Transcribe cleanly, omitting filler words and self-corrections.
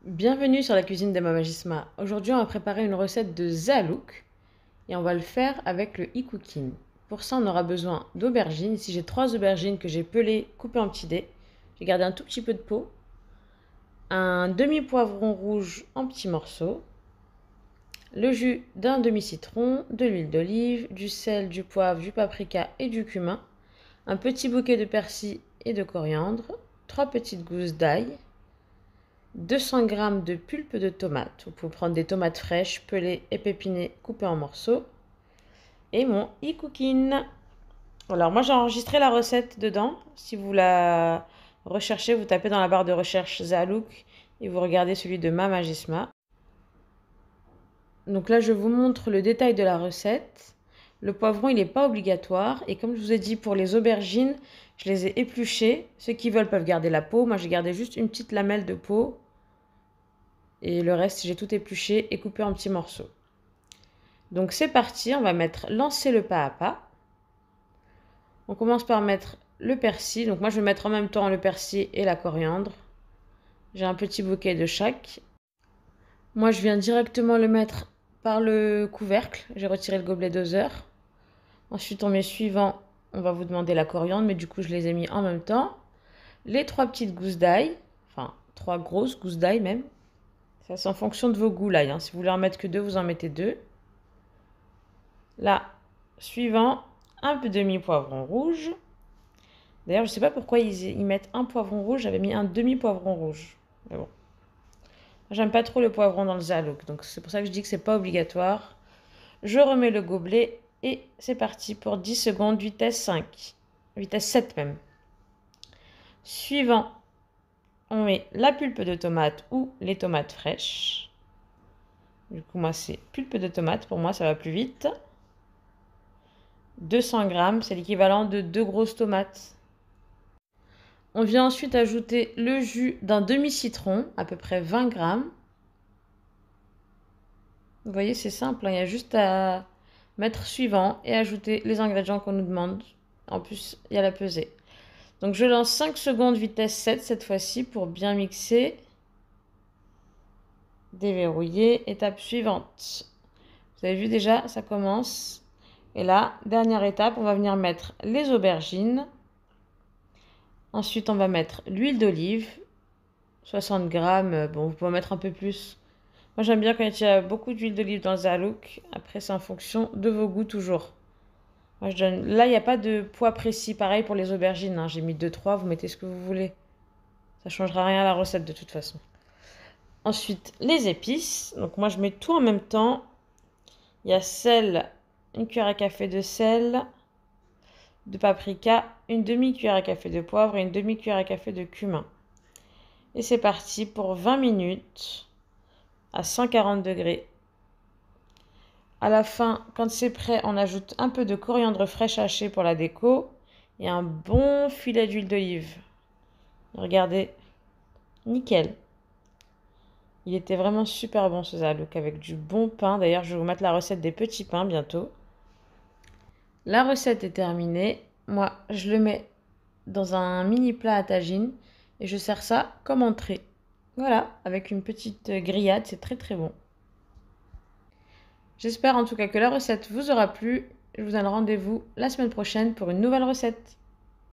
Bienvenue sur la cuisine de Mama Gisma. Aujourd'hui, on va préparer une recette de zalouk et on va le faire avec le e-cooking. Pour ça, on aura besoin d'aubergines. Ici, j'ai 3 aubergines que j'ai pelées, coupées en petits dés. J'ai gardé un tout petit peu de peau. Un demi-poivron rouge en petits morceaux. Le jus d'un demi-citron, de l'huile d'olive, du sel, du poivre, du paprika et du cumin. Un petit bouquet de persil et de coriandre. 3 petites gousses d'ail. 200 g de pulpe de tomate. Vous pouvez prendre des tomates fraîches, pelées, épépinées, coupées en morceaux. Et mon e-cooking. Alors moi j'ai enregistré la recette dedans. Si vous la recherchez, vous tapez dans la barre de recherche zalouk et vous regardez celui de Mama Gisma. Donc là je vous montre le détail de la recette. Le poivron il n'est pas obligatoire. Et comme je vous ai dit pour les aubergines, je les ai épluchées. Ceux qui veulent peuvent garder la peau. Moi j'ai gardé juste une petite lamelle de peau. Et le reste, j'ai tout épluché et coupé en petits morceaux. Donc c'est parti, on va lancer le pas à pas. On commence par mettre le persil. Donc moi, je vais mettre en même temps le persil et la coriandre. J'ai un petit bouquet de chaque. Moi, je viens directement le mettre par le couvercle. J'ai retiré le gobelet doseur. Ensuite, on met suivant. On va vous demander la coriandre, mais du coup, je les ai mis en même temps. Les 3 petites gousses d'ail. Enfin, 3 grosses gousses d'ail même. Ça, c'est en fonction de vos goûts, l'ail. Hein. Si vous voulez en mettre que 2, vous en mettez 2. Là, suivant, un peu demi-poivron rouge. D'ailleurs, je ne sais pas pourquoi ils mettent un poivron rouge. J'avais mis un demi-poivron rouge. Mais bon. J'aime pas trop le poivron dans le zalouk. Donc, c'est pour ça que je dis que c'est pas obligatoire. Je remets le gobelet et c'est parti pour 10 secondes, vitesse 5. Vitesse 7 même. Suivant, on met la pulpe de tomate ou les tomates fraîches. Du coup, moi, c'est pulpe de tomate. Pour moi, ça va plus vite. 200 g, c'est l'équivalent de 2 grosses tomates. On vient ensuite ajouter le jus d'un demi-citron, à peu près 20 g. Vous voyez, c'est simple, il y a juste à mettre suivant et ajouter les ingrédients qu'on nous demande. En plus, il y a la pesée. Donc je lance 5 secondes vitesse 7 cette fois-ci pour bien mixer. Déverrouiller, étape suivante. Vous avez vu déjà, ça commence. Et là, dernière étape, on va venir mettre les aubergines. Ensuite, on va mettre l'huile d'olive, 60 g. Bon, vous pouvez en mettre un peu plus. Moi, j'aime bien quand il y a beaucoup d'huile d'olive dans le zalouk. Après, c'est en fonction de vos goûts toujours. Moi, je donne... Là, il n'y a pas de poids précis. Pareil pour les aubergines. Hein. J'ai mis 2-3. Vous mettez ce que vous voulez. Ça ne changera rien à la recette de toute façon. Ensuite, les épices. Donc, moi, je mets tout en même temps. Il y a sel, une cuillère à café de sel, de paprika, une demi-cuillère à café de poivre et une demi-cuillère à café de cumin. Et c'est parti pour 20 minutes à 140 degrés. À la fin, quand c'est prêt, on ajoute un peu de coriandre fraîche hachée pour la déco et un bon filet d'huile d'olive. Regardez, nickel. Il était vraiment super bon ce zalouk avec du bon pain. D'ailleurs, je vais vous mettre la recette des petits pains bientôt. La recette est terminée. Moi, je le mets dans un mini plat à tagine et je sers ça comme entrée. Voilà, avec une petite grillade, c'est très très bon. J'espère en tout cas que la recette vous aura plu. Je vous donne rendez-vous la semaine prochaine pour une nouvelle recette.